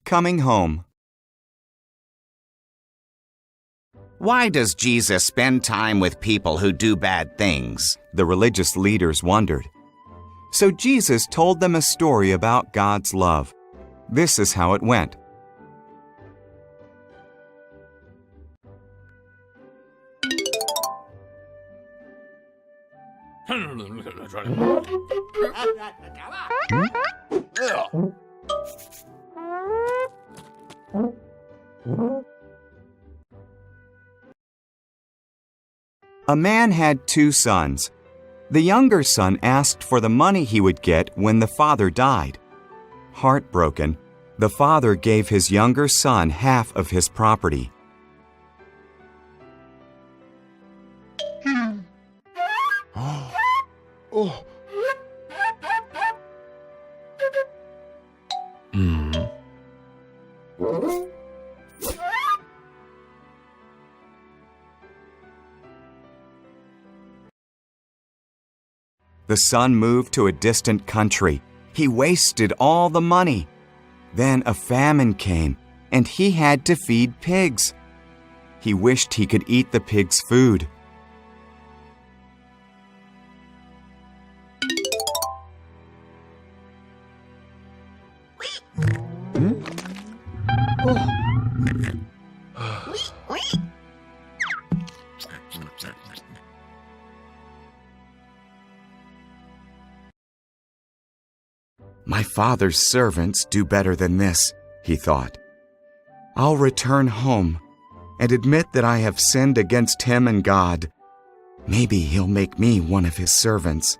coming home. Why does Jesus spend time with people who do bad things? The religious leaders wondered. So Jesus told them a story about God's love. This is how it went. A man had 2 sons. The younger son asked for the money he would get when the father died. Heartbroken, the father gave his younger son half of his property. The son moved to a distant country. He wasted all the money. Then a famine came, and he had to feed pigs. He wished he could eat the pigs' food. My father's servants do better than this, he thought. I'll return home and admit that I have sinned against him and God. Maybe he'll make me one of his servants.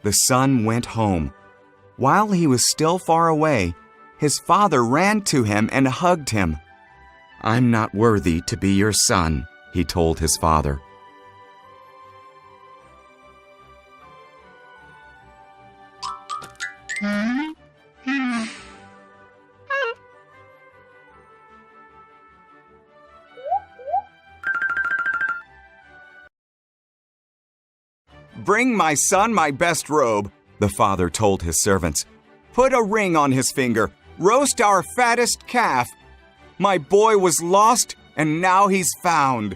The son went home. While he was still far away, his father ran to him and hugged him. "I'm not worthy to be your son," he told his father. "Bring my son my best robe," the father told his servants. "Put a ring on his finger. Roast our fattest calf. My boy was lost, and now he's found."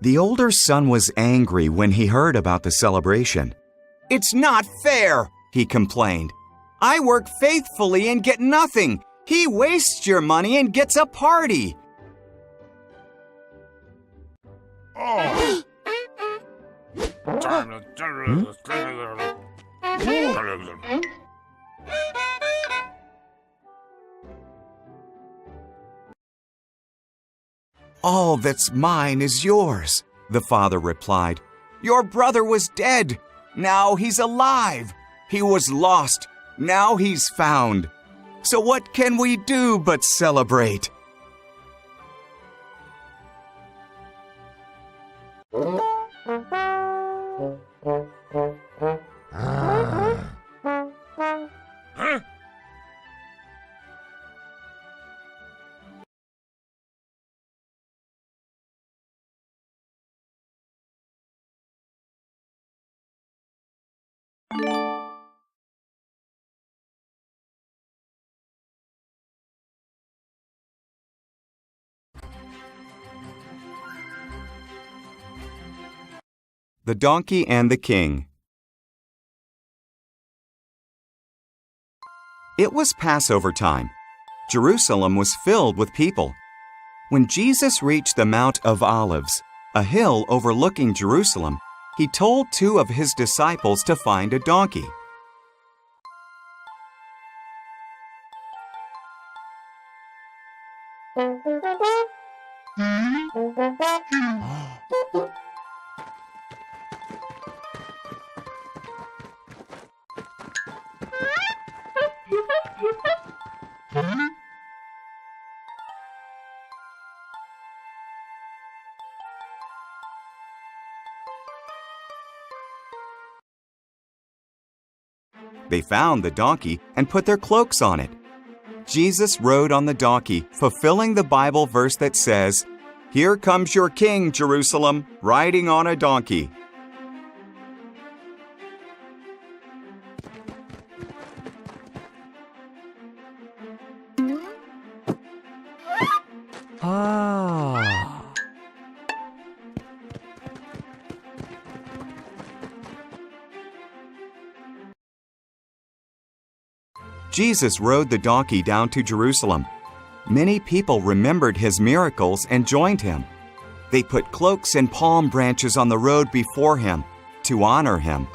The older son was angry when he heard about the celebration. "It's not fair," he complained. "I work faithfully and get nothing. He wastes your money and gets a party." "All that's mine is yours," the father replied. "Your brother was dead. Now he's alive. He was lost. Now he's found. So what can we do but celebrate?" The Donkey and the King. It was Passover time. Jerusalem was filled with people. When Jesus reached the Mount of Olives, a hill overlooking Jerusalem, he told 2 of his disciples to find a donkey. They found the donkey and put their cloaks on it. Jesus rode on the donkey, fulfilling the Bible verse that says, "Here comes your king, Jerusalem, riding on a donkey." Jesus rode the donkey down to Jerusalem. Many people remembered his miracles and joined him. They put cloaks and palm branches on the road before him to honor him.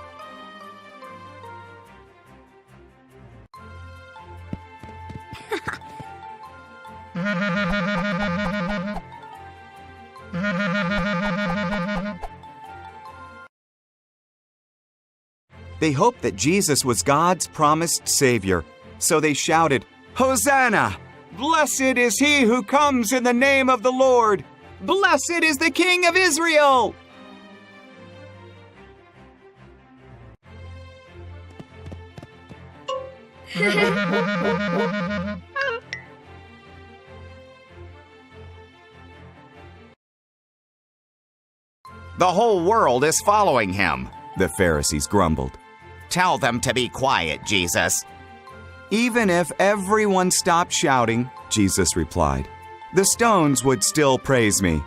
They hoped that Jesus was God's promised Savior, so they shouted, "Hosanna! Blessed is he who comes in the name of the Lord! Blessed is the King of Israel!" The whole world is following him. The Pharisees grumbled. Tell them to be quiet, Jesus. Even if everyone stopped shouting, Jesus replied, the stones would still praise me.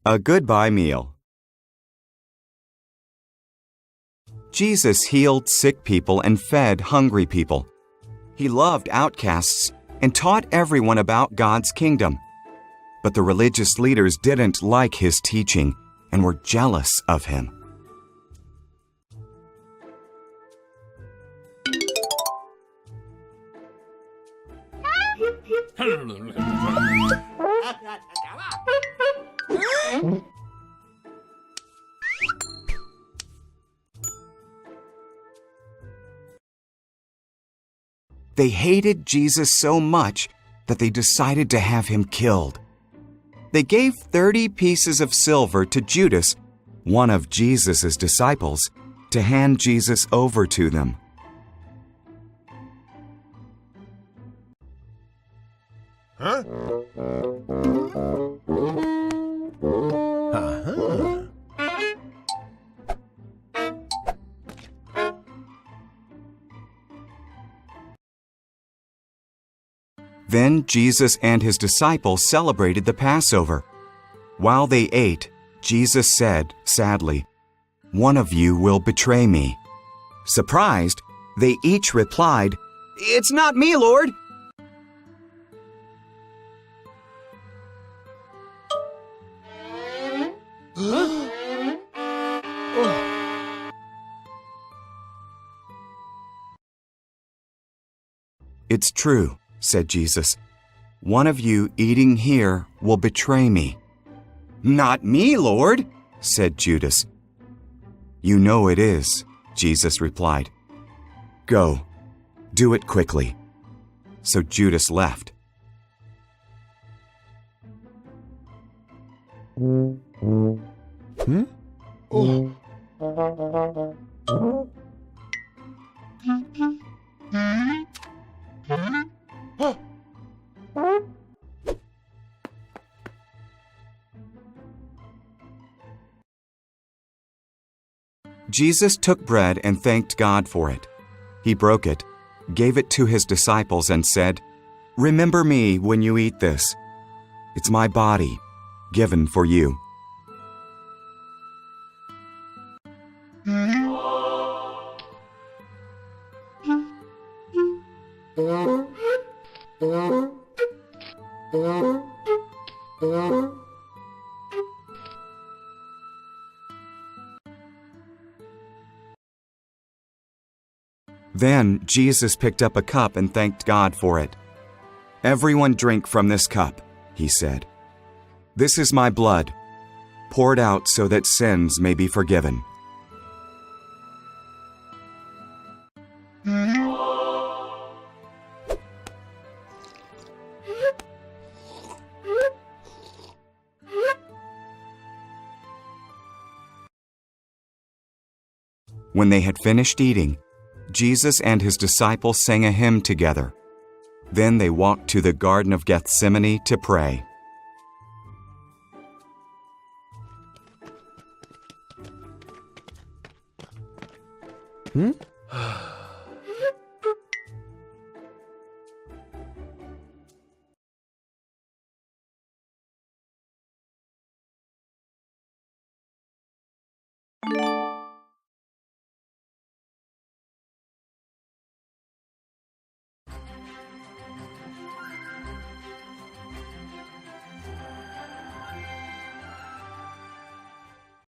A goodbye meal. Jesus healed sick people and fed hungry people. He loved outcasts and taught everyone about God's kingdom. But the religious leaders didn't like his teaching and were jealous of him. They hated Jesus so much that they decided to have him killed. They gave 30 pieces of silver to Judas, one of Jesus' disciples, to hand Jesus over to them. Then Jesus and his disciples celebrated the Passover. While they ate, Jesus said, sadly, "One of you will betray me." Surprised, they each replied, "It's not me, Lord." "It's true," said Jesus. "One of you eating here will betray me." "Not me, Lord," said Judas. "You know it is," Jesus replied. "Go, do it quickly." So Judas left. Jesus took bread and thanked God for it. He broke it, gave it to his disciples, and said, "Remember me when you eat this. It's my body, given for you." Then Jesus picked up a cup and thanked God for it. "Everyone drink from this cup," he said. "This is my blood, poured out so that sins may be forgiven." When they had finished eating, Jesus and his disciples sang a hymn together. Then they walked to the Garden of Gethsemane to pray.